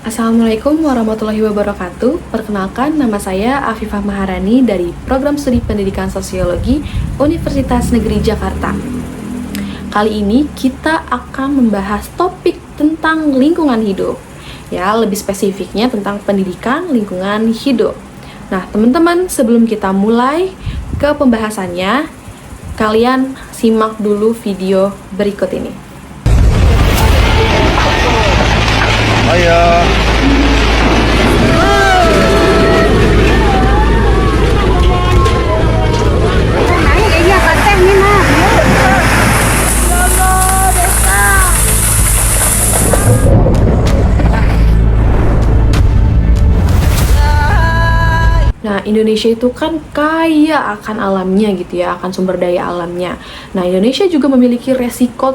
Assalamualaikum warahmatullahi wabarakatuh. Perkenalkan, nama saya Afifah Maharani dari Program Studi Pendidikan Sosiologi Universitas Negeri Jakarta. Kali ini kita akan membahas topik tentang lingkungan hidup. Ya, lebih spesifiknya tentang pendidikan lingkungan hidup. Nah, teman-teman, sebelum kita mulai ke pembahasannya, kalian simak dulu video berikut ini. Ayo. Nah, Indonesia itu kan kaya akan alamnya gitu ya, akan sumber daya alamnya. Nah, Indonesia juga memiliki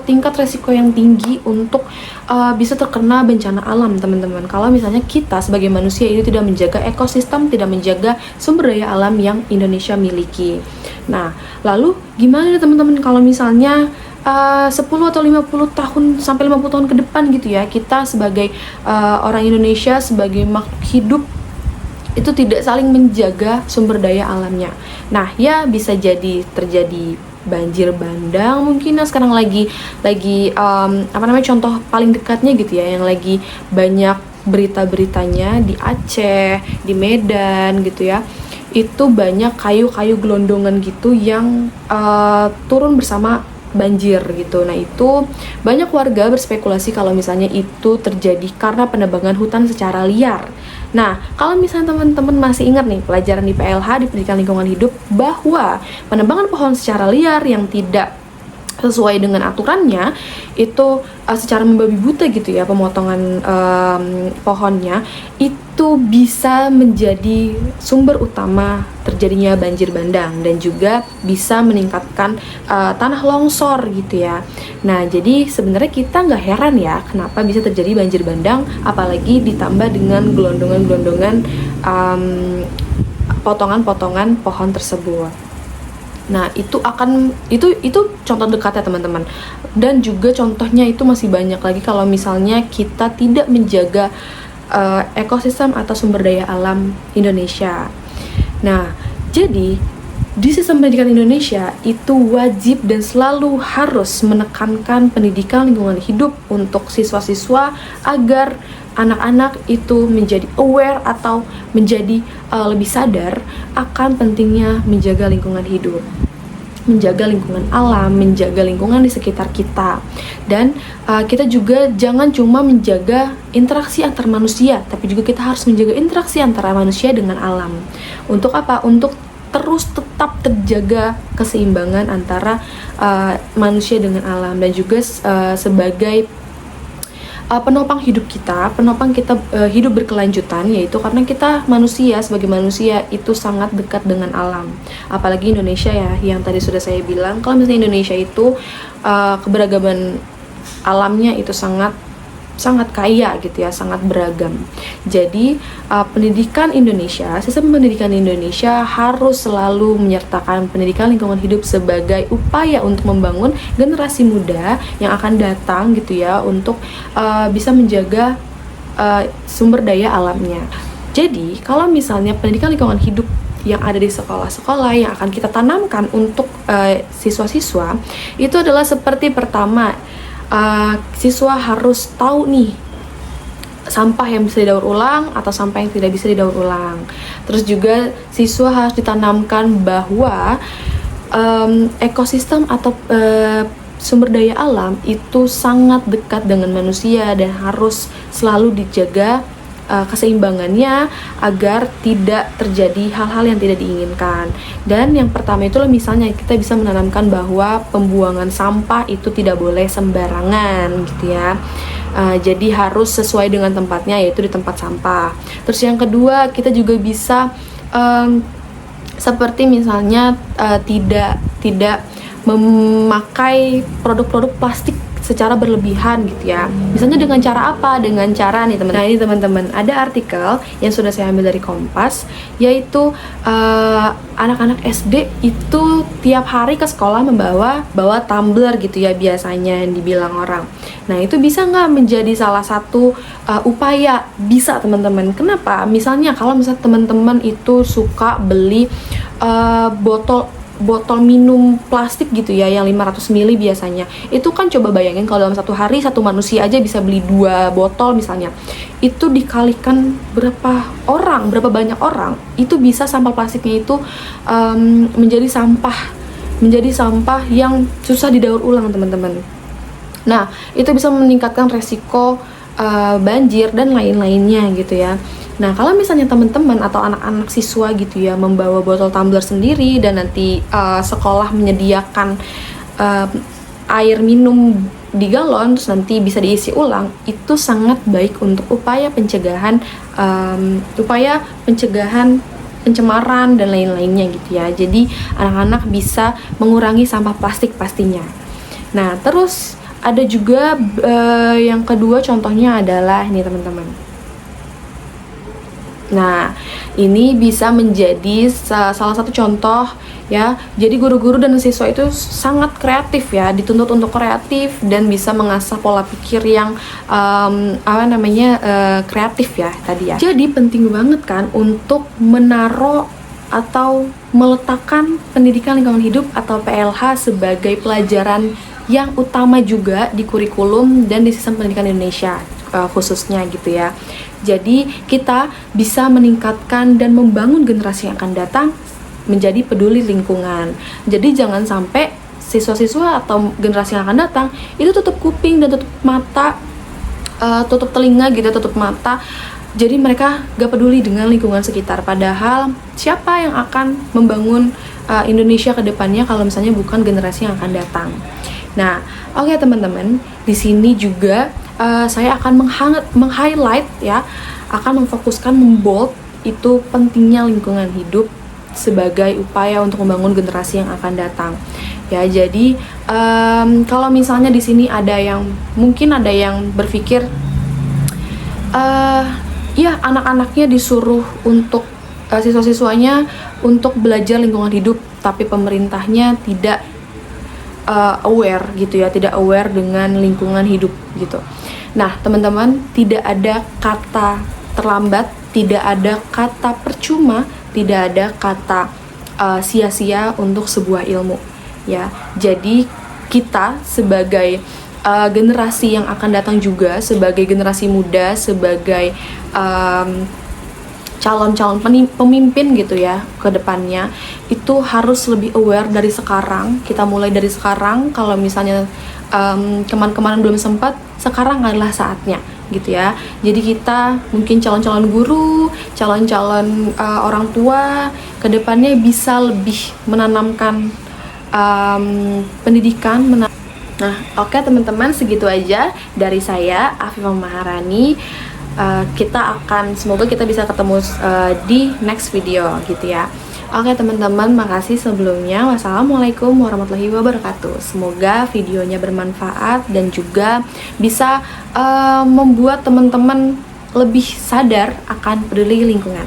tingkat resiko yang tinggi untuk bisa terkena bencana alam, teman-teman. Kalau misalnya kita sebagai manusia ini tidak menjaga ekosistem, tidak menjaga sumber daya alam yang Indonesia miliki. Nah, lalu gimana teman-teman kalau misalnya 10 atau 50 tahun sampai 50 tahun ke depan gitu ya, kita sebagai orang Indonesia, sebagai makhluk hidup itu tidak saling menjaga sumber daya alamnya. Nah, ya bisa jadi terjadi banjir bandang mungkin. Nah, sekarang lagi contoh paling dekatnya gitu ya, yang lagi banyak berita-beritanya di Aceh, di Medan gitu ya. Itu banyak kayu-kayu gelondongan gitu yang turun bersama banjir gitu. Nah, itu banyak warga berspekulasi kalau misalnya itu terjadi karena penebangan hutan secara liar. Nah, kalau misalnya teman-teman masih ingat nih pelajaran di PLH di Pendidikan Lingkungan Hidup bahwa penebangan pohon secara liar yang tidak sesuai dengan aturannya itu secara membabi buta gitu ya, pemotongan pohonnya itu bisa menjadi sumber utama terjadinya banjir bandang dan juga bisa meningkatkan tanah longsor gitu ya. Nah, jadi sebenarnya kita nggak heran ya kenapa bisa terjadi banjir bandang, apalagi ditambah dengan gelondongan-gelondongan potongan-potongan pohon tersebut. Nah, itu contoh dekatnya teman-teman. Dan juga contohnya itu masih banyak lagi kalau misalnya kita tidak menjaga ekosistem atau sumber daya alam Indonesia. Nah, jadi di sistem pendidikan Indonesia itu wajib dan selalu harus menekankan pendidikan lingkungan hidup untuk siswa-siswa agar anak-anak itu menjadi aware atau menjadi lebih sadar akan pentingnya menjaga lingkungan hidup, menjaga lingkungan alam, menjaga lingkungan di sekitar kita. Dan kita juga jangan cuma menjaga interaksi antar manusia, tapi juga kita harus menjaga interaksi antara manusia dengan alam. Untuk apa? Untuk terus tetap terjaga keseimbangan antara manusia dengan alam, dan juga sebagai penopang hidup kita, hidup berkelanjutan, yaitu karena kita manusia, sebagai manusia itu sangat dekat dengan alam. Apalagi Indonesia ya, yang tadi sudah saya bilang, kalau misalnya Indonesia itu keberagaman alamnya itu sangat kaya gitu ya, sangat beragam. Jadi pendidikan Indonesia, sistem pendidikan Indonesia harus selalu menyertakan pendidikan lingkungan hidup sebagai upaya untuk membangun generasi muda yang akan datang gitu ya, untuk bisa menjaga sumber daya alamnya. Jadi kalau misalnya pendidikan lingkungan hidup yang ada di sekolah-sekolah yang akan kita tanamkan untuk siswa-siswa itu adalah seperti pertama, siswa harus tahu nih sampah yang bisa didaur ulang atau sampah yang tidak bisa didaur ulang. Terus juga siswa harus ditanamkan bahwa ekosistem atau sumber daya alam itu sangat dekat dengan manusia dan harus selalu dijaga keseimbangannya agar tidak terjadi hal-hal yang tidak diinginkan. Dan yang pertama itulah misalnya kita bisa menanamkan bahwa pembuangan sampah itu tidak boleh sembarangan gitu ya. Jadi harus sesuai dengan tempatnya, yaitu di tempat sampah. Terus yang kedua, kita juga bisa seperti misalnya tidak memakai produk-produk plastik secara berlebihan gitu ya. Misalnya dengan cara apa? Dengan cara nih teman. Nah ini teman-teman, ada artikel yang sudah saya ambil dari Kompas, yaitu anak-anak SD itu tiap hari ke sekolah bawa tumbler gitu ya, biasanya yang dibilang orang. Nah itu bisa nggak menjadi salah satu upaya? Bisa teman-teman. Kenapa? Misalnya kalau misalnya teman-teman itu suka beli botol minum plastik gitu ya, yang 500 ml biasanya, itu kan coba bayangin kalau dalam satu hari satu manusia aja bisa beli 2 botol misalnya, itu dikalikan berapa banyak orang, itu bisa sampah plastiknya itu menjadi sampah yang susah didaur ulang teman-teman. Nah itu bisa meningkatkan resiko banjir dan lain-lainnya gitu ya. Nah, kalau misalnya teman-teman atau anak-anak siswa gitu ya membawa botol tumbler sendiri dan nanti sekolah menyediakan air minum di galon terus nanti bisa diisi ulang, itu sangat baik untuk upaya pencegahan pencemaran dan lain-lainnya gitu ya. Jadi anak-anak bisa mengurangi sampah plastik pastinya. Nah, terus ada juga yang kedua contohnya adalah ini teman-teman. Nah, ini bisa menjadi salah satu contoh ya. Jadi guru-guru dan siswa itu sangat kreatif ya, dituntut untuk kreatif dan bisa mengasah pola pikir yang kreatif ya tadi ya. Jadi penting banget kan untuk menaruh atau meletakkan pendidikan lingkungan hidup atau PLH sebagai pelajaran yang utama juga di kurikulum dan di sistem pendidikan Indonesia khususnya gitu ya. Jadi kita bisa meningkatkan dan membangun generasi yang akan datang menjadi peduli lingkungan. Jadi jangan sampai siswa-siswa atau generasi yang akan datang itu tutup kuping dan tutup mata, tutup telinga gitu, tutup mata. Jadi mereka gak peduli dengan lingkungan sekitar. Padahal siapa yang akan membangun Indonesia ke depannya kalau misalnya bukan generasi yang akan datang. Nah, oke teman-teman, di sini juga saya akan meng-highlight ya, akan memfokuskan, membold itu pentingnya lingkungan hidup sebagai upaya untuk membangun generasi yang akan datang. Ya, jadi kalau misalnya di sini mungkin ada yang berpikir ya anak-anaknya disuruh untuk siswa-siswanya untuk belajar lingkungan hidup, tapi pemerintahnya tidak aware gitu ya, tidak aware dengan lingkungan hidup gitu. Nah teman-teman, tidak ada kata terlambat, tidak ada kata percuma, tidak ada kata sia-sia untuk sebuah ilmu ya. Jadi kita sebagai generasi yang akan datang juga, sebagai generasi muda, sebagai calon-calon pemimpin gitu ya ke depannya, itu harus lebih aware dari sekarang. Kita mulai dari sekarang. Kalau misalnya kemarin-kemarin belum sempat, sekarang adalah saatnya gitu ya. Jadi kita mungkin calon-calon guru, calon-calon orang tua ke depannya bisa lebih menanamkan pendidikan. Nah, oke teman-teman, segitu aja dari saya, Afifah Maharani. Semoga kita bisa ketemu di next video gitu ya. Oke teman-teman, makasih sebelumnya. Wassalamualaikum warahmatullahi wabarakatuh. Semoga videonya bermanfaat dan juga bisa membuat teman-teman lebih sadar akan peduli lingkungan.